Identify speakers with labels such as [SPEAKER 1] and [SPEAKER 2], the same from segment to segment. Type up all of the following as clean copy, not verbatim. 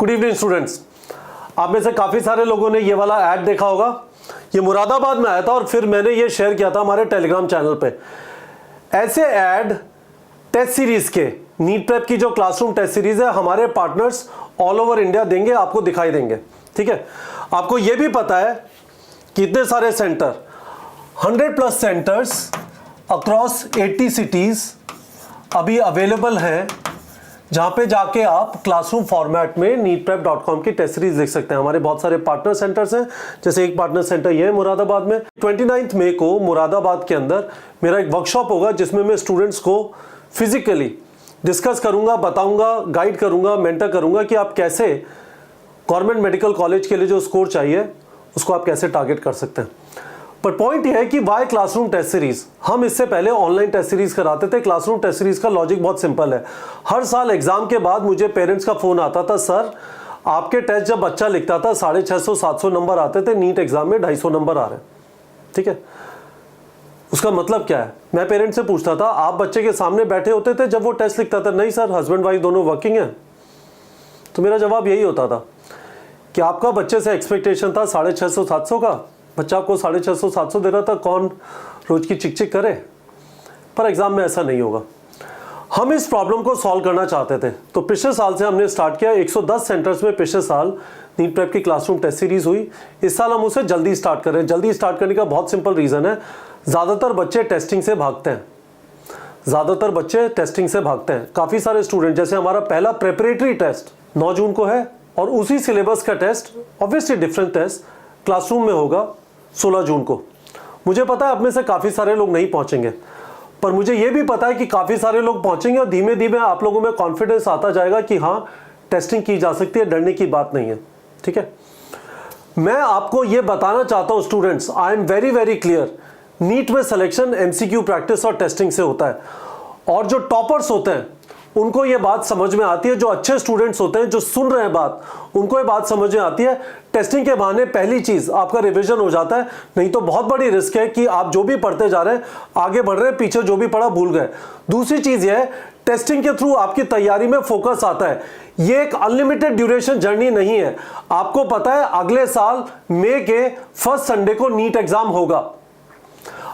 [SPEAKER 1] Good evening students. आप में से काफ़ी सारे लोगों ने ये वाला ऐड देखा होगा। ये मुरादाबाद में आया था और फिर मैंने ये शेयर किया था हमारे टेलीग्राम चैनल पे। ऐसे ऐड टेस्ट सीरीज के नीट प्रेप की जो क्लासरूम टेस्ट सीरीज है हमारे पार्टनर्स ऑल ओवर इंडिया देंगे, आपको दिखाई देंगे। ठीक है, आपको ये भी पता है कि इतने सारे सेंटर 100+ सेंटर्स अक्रॉस 80 सिटीज अभी अवेलेबल हैं, जहां पे जाके आप क्लासरूम फॉर्मेट में neetprep.com की टेस्ट सीरीज देख सकते हैं। हमारे बहुत सारे पार्टनर सेंटर्स हैं, जैसे एक पार्टनर सेंटर ये है मुरादाबाद में। 29 मई को मुरादाबाद के अंदर मेरा एक वर्कशॉप होगा, जिसमें मैं स्टूडेंट्स को फिजिकली डिस्कस करूंगा, बताऊंगा, गाइड करूंगा, मेंटर करूंगा कि आप कैसे गवर्नमेंट मेडिकल कॉलेज के लिए जो स्कोर चाहिए उसको आप कैसे टारगेट कर सकते हैं। पर पॉइंट यह है कि वाई क्लासरूम टेस्ट सीरीज। हम इससे पहले ऑनलाइन टेस्ट सीरीज कराते थे। क्लासरूम टेस्ट सीरीज का लॉजिक बहुत सिंपल है। हर साल एग्जाम के बाद मुझे पेरेंट्स का फोन आता था, सर आपके टेस्ट जब बच्चा लिखता था 650-700 नंबर आते थे, नीट एग्जाम में 250 नंबर आ रहे हैं। ठीक है, उसका मतलब क्या है? मैं पेरेंट्स से पूछता था, आप बच्चे के सामने बैठे होते थे जब वो टेस्ट लिखता था? नहीं सर, हस्बैंड वाइफ दोनों वर्किंग हैं। तो मेरा जवाब यही होता था कि आपका बच्चे से एक्सपेक्टेशन था 650-700 का, बच्चा आपको 650-700 दे रहा था, कौन रोज की चिक चिक करे? पर एग्जाम में ऐसा नहीं होगा। हम इस प्रॉब्लम को सॉल्व करना चाहते थे, तो पिछले साल से हमने स्टार्ट किया। 110 सेंटर्स में पिछले साल नीट प्रेप की क्लासरूम टेस्ट सीरीज हुई। इस साल हम उसे जल्दी स्टार्ट कर रहे हैं। जल्दी स्टार्ट करने का बहुत सिंपल रीजन है, ज़्यादातर बच्चे टेस्टिंग से भागते हैं। ज़्यादातर बच्चे टेस्टिंग से भागते हैं। काफ़ी सारे स्टूडेंट, जैसे हमारा पहला प्रेपरेटरी टेस्ट 9 जून को है, और उसी सिलेबस का test, obviously different test, classroom में होगा 16 जून को। मुझे पता है अब में से काफ़ी सारे लोग नहीं पहुंचेंगे, पर मुझे यह भी पता है कि काफ़ी सारे लोग पहुंचेंगे और धीमे धीमे आप लोगों में कॉन्फिडेंस आता जाएगा कि हाँ, टेस्टिंग की जा सकती है, डरने की बात नहीं है। ठीक है, मैं आपको यह बताना चाहता हूं students, I am very very clear, NEET में सिलेक्शन MCQ प्रैक्टिस और टेस्टिंग से होता है। और जो टॉपर्स होते हैं उनको ये बात समझ में आती है, जो अच्छे स्टूडेंट्स होते हैं, जो सुन रहे हैं बात, उनको ये बात समझ में आती है। टेस्टिंग के बहाने पहली चीज आपका रिवीजन हो जाता है, नहीं तो बहुत बड़ी रिस्क है कि आप जो भी पढ़ते जा रहे हैं आगे बढ़ रहे हैं, पीछे जो भी पढ़ा भूल गए। दूसरी चीज ये है, टेस्टिंग के थ्रू आपकी तैयारी में फोकस आता है। ये एक अनलिमिटेड ड्यूरेशन जर्नी नहीं है। आपको पता है अगले साल मई के फर्स्ट संडे को नीट एग्जाम होगा,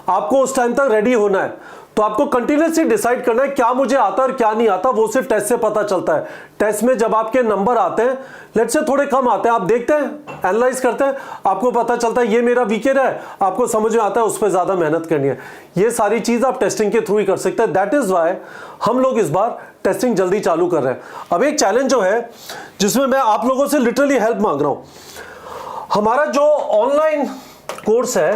[SPEAKER 1] आपको उस टाइम तक रेडी होना है। तो आपको कंटिन्यूसली डिसाइड करना है क्या मुझे आता है और क्या नहीं आता। वो सिर्फ टेस्ट से पता चलता है। टेस्ट में जब आपके नंबर आते हैं, लेट्स से थोड़े कम आते हैं, आप देखते हैं, एनालाइज करते हैं, आपको पता चलता है ये मेरा वीकर है, आपको समझ में आता है उस पर ज्यादा मेहनत करनी है। ये सारी चीज आप टेस्टिंग के थ्रू ही कर सकते हैं। दैट इज वाई हम लोग इस बार टेस्टिंग जल्दी चालू कर रहे हैं। अब एक चैलेंज जो है, जिसमें मैं आप लोगों से लिटरली हेल्प मांग रहा हूं, हमारा जो ऑनलाइन कोर्स है,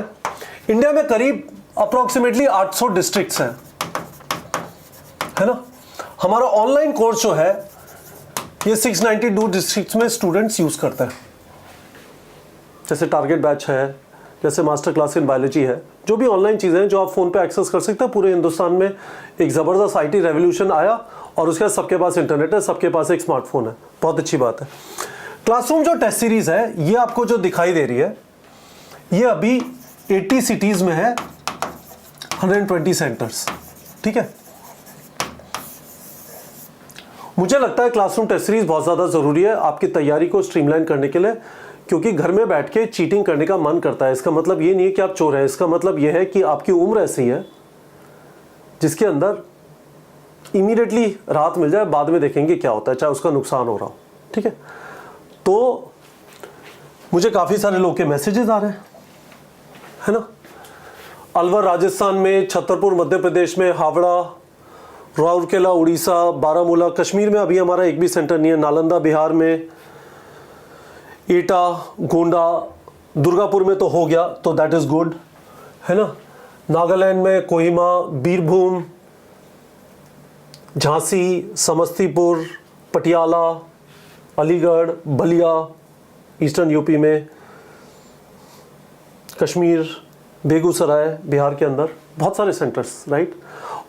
[SPEAKER 1] इंडिया में करीब अप्रोक्सीमेटली 800 डिस्ट्रिक्ट्स हैं, है ना। हमारा ऑनलाइन कोर्स जो है ये 692 डिस्ट्रिक्ट्स में स्टूडेंट्स यूज करते हैं। जैसे टारगेट बैच है, जैसे मास्टर क्लास इन बायोलॉजी है, जो भी ऑनलाइन चीजें हैं जो आप फोन पे एक्सेस कर सकते हैं। पूरे हिंदुस्तान में एक जबरदस्त IT रेवोल्यूशन आया और उसके बाद सबके पास इंटरनेट है, सबके पास एक स्मार्टफोन है। बहुत अच्छी बात है। क्लासरूम जो टेस्ट सीरीज है, ये आपको जो दिखाई दे रही है, ये अभी 80 सिटीज में है, 120 सेंटर्स। ठीक है, मुझे लगता है क्लासरूम टेस्ट सीरीज बहुत ज़्यादा ज़रूरी है आपकी तैयारी को स्ट्रीमलाइन करने के लिए, क्योंकि घर में बैठ के चीटिंग करने का मन करता है। इसका मतलब ये नहीं है कि आप चोर हैं, इसका मतलब ये है कि आपकी उम्र ऐसी है जिसके अंदर इमीडिएटली राहत मिल जाए, बाद में देखेंगे क्या होता है, चाहे उसका नुकसान हो रहा हो। ठीक है, तो मुझे काफ़ी सारे लोग के मैसेजेस आ रहे हैं, है ना। अलवर राजस्थान में, छतरपुर मध्य प्रदेश में, हावड़ा, राउरकेला उड़ीसा, बारामूला कश्मीर में अभी हमारा एक भी सेंटर नहीं है, नालंदा बिहार में, एटा, गोंडा, दुर्गापुर में तो हो गया, तो दैट इज गुड, है ना। नागालैंड में कोहिमा, बीरभूम, झांसी, समस्तीपुर, पटियाला, अलीगढ़, बलिया, ईस्टर्न यूपी में, कश्मीर, बेगूसराय बिहार के अंदर, बहुत सारे सेंटर्स, राइट।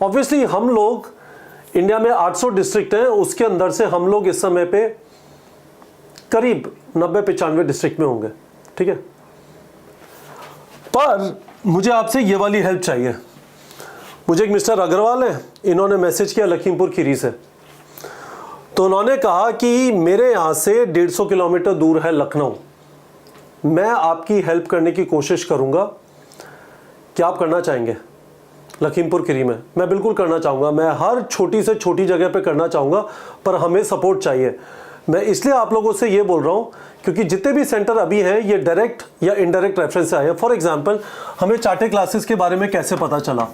[SPEAKER 1] ऑब्वियसली हम लोग इंडिया में 800 डिस्ट्रिक्ट हैं, उसके अंदर से हम लोग इस समय पे करीब 90-95 डिस्ट्रिक्ट में होंगे। ठीक है, पर मुझे आपसे ये वाली हेल्प चाहिए। मुझे एक मिस्टर अग्रवाल है, इन्होंने मैसेज किया लखीमपुर खीरी से। तो उन्होंने कहा कि मेरे यहाँ से 150 किलोमीटर दूर है लखनऊ, मैं आपकी हेल्प करने की कोशिश करूँगा, क्या आप करना चाहेंगे? लखीमपुर खीरी में मैं बिल्कुल करना चाहूँगा, मैं हर छोटी से छोटी जगह पे करना चाहूँगा, पर हमें सपोर्ट चाहिए। मैं इसलिए आप लोगों से ये बोल रहा हूँ क्योंकि जितने भी सेंटर अभी हैं ये डायरेक्ट या इनडायरेक्ट रेफरेंस से आए हैं। फॉर एग्जांपल हमें चार्टे क्लासेस के बारे में कैसे पता चला?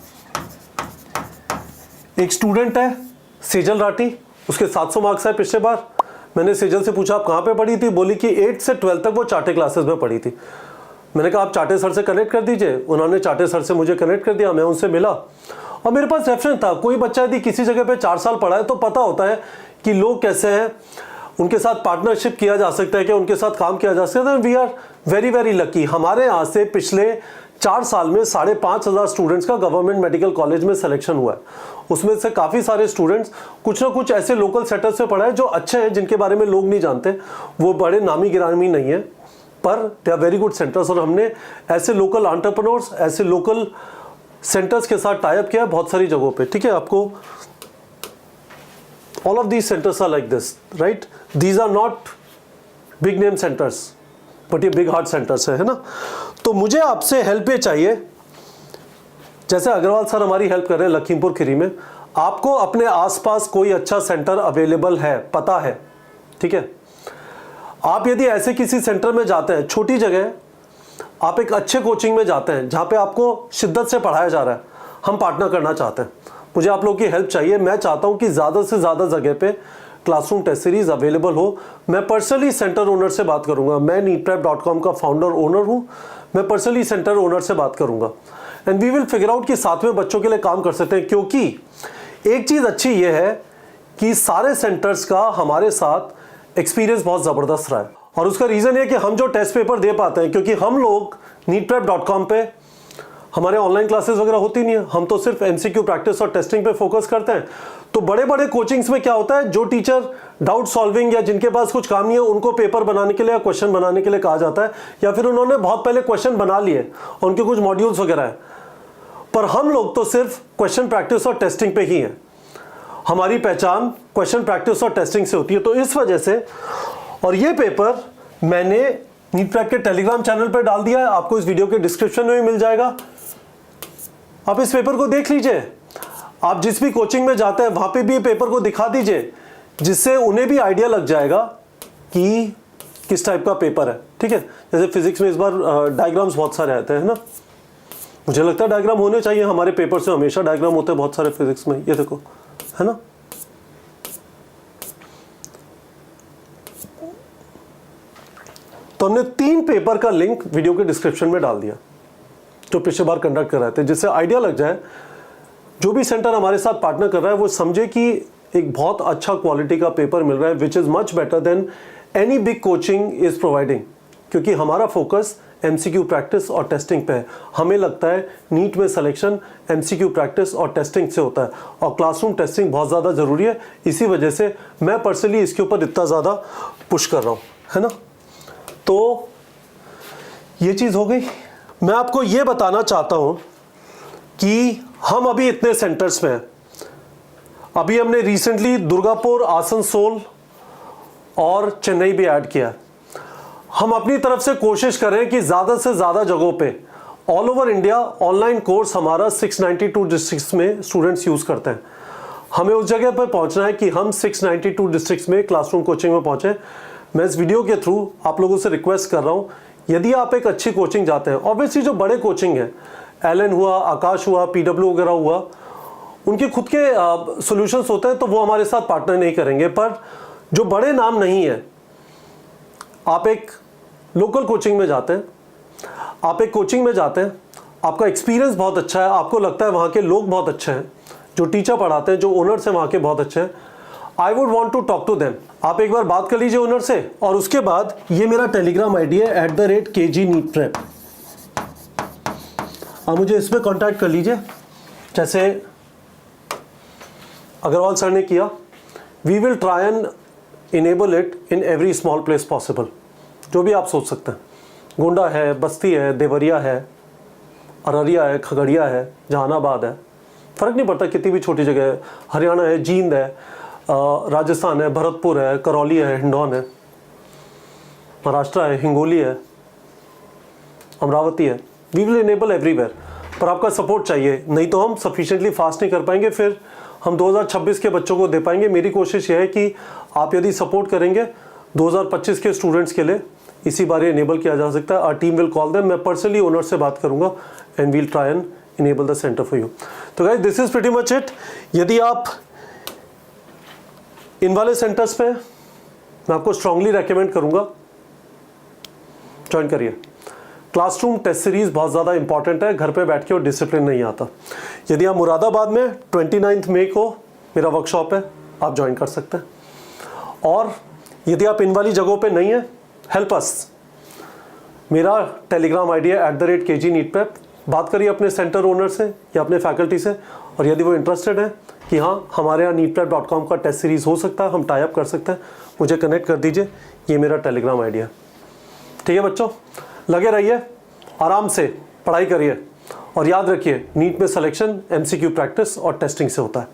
[SPEAKER 1] एक स्टूडेंट है सेजल राठी, उसके 700 मार्क्स है पिछले बार। मैंने सेजल से पूछा आप कहाँ पे पढ़ी थी? बोली कि 8 से 12 तक वो चार्टे क्लासेस में पढ़ी थी। मैंने कहा आप चार्टे सर से कनेक्ट कर दीजिए। उन्होंने चार्टे सर से मुझे कनेक्ट कर दिया, मैं उनसे मिला और मेरे पास रेफरेंस था। कोई बच्चा यदि किसी जगह पे 4 साल पढ़ा है तो पता होता है कि लोग कैसे हैं, उनके साथ पार्टनरशिप किया जा सकता है, कि उनके साथ काम किया जा सकता है। We are very very lucky. हमारे यहाँ से पिछले 4 साल में 5,500 स्टूडेंट्स का गवर्नमेंट मेडिकल कॉलेज में सिलेक्शन हुआ है। उसमें से काफ़ी सारे स्टूडेंट्स कुछ ना कुछ ऐसे लोकल सेटअप से पढ़ा है जो अच्छे हैं, जिनके बारे में लोग नहीं जानते, वो बड़े नामी गिरामी नहीं है, पर they are very good centres. और हमने ऐसे लोकल एंटरप्रेन्योर्स, ऐसे लोकल सेंटर्स के साथ टाई अप किया है बहुत सारी जगहों पे। ठीक है, आपको all of these centres are like this, right? These are not big name centres, but ये बिग हार्ट सेंटर्स है ना? तो मुझे आपसे हेल्प ये चाहिए, जैसे अग्रवाल सर हमारी हेल्प कर रहे हैं लखीमपुर खीरी में, आपको अपने आसपास कोई अच्छा सेंटर अवेलेबल है, पता है, ठीक है? आप यदि ऐसे किसी सेंटर में जाते हैं, छोटी जगह, आप एक अच्छे कोचिंग में जाते हैं जहाँ पे आपको शिद्दत से पढ़ाया जा रहा है, हम पार्टनर करना चाहते हैं। मुझे आप लोगों की हेल्प चाहिए। मैं चाहता हूँ कि ज़्यादा से ज़्यादा जगह पे क्लासरूम टेस्ट सीरीज अवेलेबल हो। मैं पर्सनली सेंटर ओनर से बात करूँगा। मैं neetprep.com का फाउंडर ओनर हूँ। मैं पर्सनली सेंटर ओनर से बात करूँगा and we will figure out कि साथ में बच्चों के लिए काम कर सकते हैं। क्योंकि एक चीज़ अच्छी ये है कि सारे सेंटर्स का हमारे साथ एक्सपीरियंस बहुत ज़बरदस्त रहा है, और उसका रीज़न ये कि हम जो टेस्ट पेपर दे पाते हैं, क्योंकि हम लोग neetprep.com पे हमारे ऑनलाइन क्लासेस वगैरह होती नहीं है, हम तो सिर्फ एमसीक्यू प्रैक्टिस और टेस्टिंग पे फोकस करते हैं। तो बड़े बड़े कोचिंग्स में क्या होता है, जो टीचर डाउट सॉल्विंग या जिनके पास कुछ काम नहीं है, उनको पेपर बनाने के लिए या क्वेश्चन बनाने के लिए कहा जाता है, या फिर उन्होंने बहुत पहले क्वेश्चन बना लिए और उनके कुछ मॉड्यूल्स वगैरह है। पर हम लोग तो सिर्फ क्वेश्चन प्रैक्टिस और टेस्टिंग पे ही है। हमारी पहचान क्वेश्चन प्रैक्टिस और टेस्टिंग से होती है। तो इस वजह से, और ये पेपर मैंने नीटप्रैप के टेलीग्राम चैनल पर डाल दिया है, आपको इस वीडियो के डिस्क्रिप्शन में भी मिल जाएगा। आप इस पेपर को देख लीजिए। आप जिस भी कोचिंग में जाते हैं वहां पे भी ये पेपर को दिखा दीजिए, जिससे उन्हें भी आइडिया लग जाएगा कि किस टाइप का पेपर है। ठीक है, जैसे फिजिक्स में इस बार डायग्राम्स बहुत सारे आते हैं ना, मुझे लगता है डायग्राम होने चाहिए। हमारे पेपर से हमेशा डायग्राम होते हैं बहुत सारे फिजिक्स में, ये देखो, है ना। तो हमने 3 पेपर का लिंक वीडियो के डिस्क्रिप्शन में डाल दिया जो पिछले बार कंडक्ट कर रहे थे, जिससे आइडिया लग जाए, जो भी सेंटर हमारे साथ पार्टनर कर रहा है वो समझे कि एक बहुत अच्छा क्वालिटी का पेपर मिल रहा है, which is much better than any big coaching is providing. क्योंकि हमारा फोकस एमसीक्यू प्रैक्टिस और टेस्टिंग पे है। हमें लगता है नीट में सिलेक्शन एमसीक्यू प्रैक्टिस और टेस्टिंग से होता है, और क्लासरूम टेस्टिंग बहुत ज़्यादा ज़रूरी है। इसी वजह से मैं पर्सनली इसके ऊपर इतना ज़्यादा पुश कर रहा हूँ, है ना। तो ये चीज़ हो गई। मैं आपको ये बताना चाहता हूँ कि हम अभी इतने सेंटर्स में हैं। अभी हमने रिसेंटली दुर्गापुर, आसनसोल और चेन्नई भी ऐड किया। हम अपनी तरफ से कोशिश करें कि ज़्यादा से ज़्यादा जगहों पे all over India online course हमारा 692 डिस्ट्रिक्ट्स में स्टूडेंट्स यूज़ करते हैं। हमें उस जगह पर पहुंचना है कि हम 692 डिस्ट्रिक्ट्स में क्लासरूम कोचिंग में पहुंचे। मैं इस वीडियो के थ्रू आप लोगों से रिक्वेस्ट कर रहा हूँ, यदि आप एक अच्छी कोचिंग जाते हैं, ऑब्वियसली जो बड़े कोचिंग हैं, एलन हुआ, आकाश हुआ, पीडब्ल्यू वगैरह हुआ, उनके खुद के सॉल्यूशंस होते हैं, तो वो हमारे साथ पार्टनर नहीं करेंगे। पर जो बड़े नाम नहीं है, आप एक लोकल कोचिंग में जाते हैं, आप एक कोचिंग में जाते हैं, आपका एक्सपीरियंस बहुत अच्छा है, आपको लगता है वहाँ के लोग बहुत अच्छे हैं, जो टीचर पढ़ाते हैं, जो ओनर्स हैं वहाँ के बहुत अच्छे हैं, I would want to talk to them. आप एक बार बात कर लीजिए ओनर से, और उसके बाद ये मेरा टेलीग्राम आईडी है @KG NEETPrep, आप मुझे इस पर कॉन्टैक्ट कर लीजिए, जैसे अग्रवाल सर ने किया। We will try and enable it in every small place possible. जो भी आप सोच सकते हैं, गोंडा है, बस्ती है, देवरिया है, अररिया है, खगड़िया है, जहानाबाद है, फ़र्क नहीं पड़ता, कितनी भी छोटी जगह है, हरियाणा है, जींद है, राजस्थान है, भरतपुर है, करौली है, हिंडौन है, महाराष्ट्र है, हिंगोली है, अमरावती है। वी विल इनेबल एवरीवेयर, पर आपका सपोर्ट चाहिए, नहीं तो हम सफिशिएंटली फास्ट नहीं कर पाएंगे, फिर हम 2026 के बच्चों को दे पाएंगे। मेरी कोशिश यह है कि आप यदि सपोर्ट करेंगे 2025 के स्टूडेंट्स के लिए इसी बार इनेबल किया जा सकता है। Our team will call them, मैं पर्सनली ओनर से बात करूंगा and we'll try and enable the centre for you. तो guys this is pretty much it. यदि आप इन वाले सेंटर्स पे, मैं आपको स्ट्रांगली रेकमेंड करूंगा ज्वाइन करिए। क्लासरूम टेस्ट सीरीज बहुत ज़्यादा इंपॉर्टेंट है, घर पे बैठ के और डिसिप्लिन नहीं आता। यदि आप मुरादाबाद में 29 मई को मेरा वर्कशॉप है, आप ज्वाइन कर सकते हैं। और यदि आप इन वाली जगहों पे नहीं है, हेल्प अस, मेरा टेलीग्राम आईडी है @KG नीटप्रेप। बात करिए अपने सेंटर ओनर से या अपने फैकल्टी से, और यदि वो इंटरेस्टेड है कि हाँ हमारे यहाँ neetprep.com का टेस्ट सीरीज हो सकता है, हम टाई अप कर सकते हैं, मुझे कनेक्ट कर दीजिए। ये मेरा टेलीग्राम आईडी है। ठीक है बच्चों, लगे रहिए, आराम से पढ़ाई करिए और याद रखिए नीट में सिलेक्शन MCQ प्रैक्टिस और टेस्टिंग से होता है।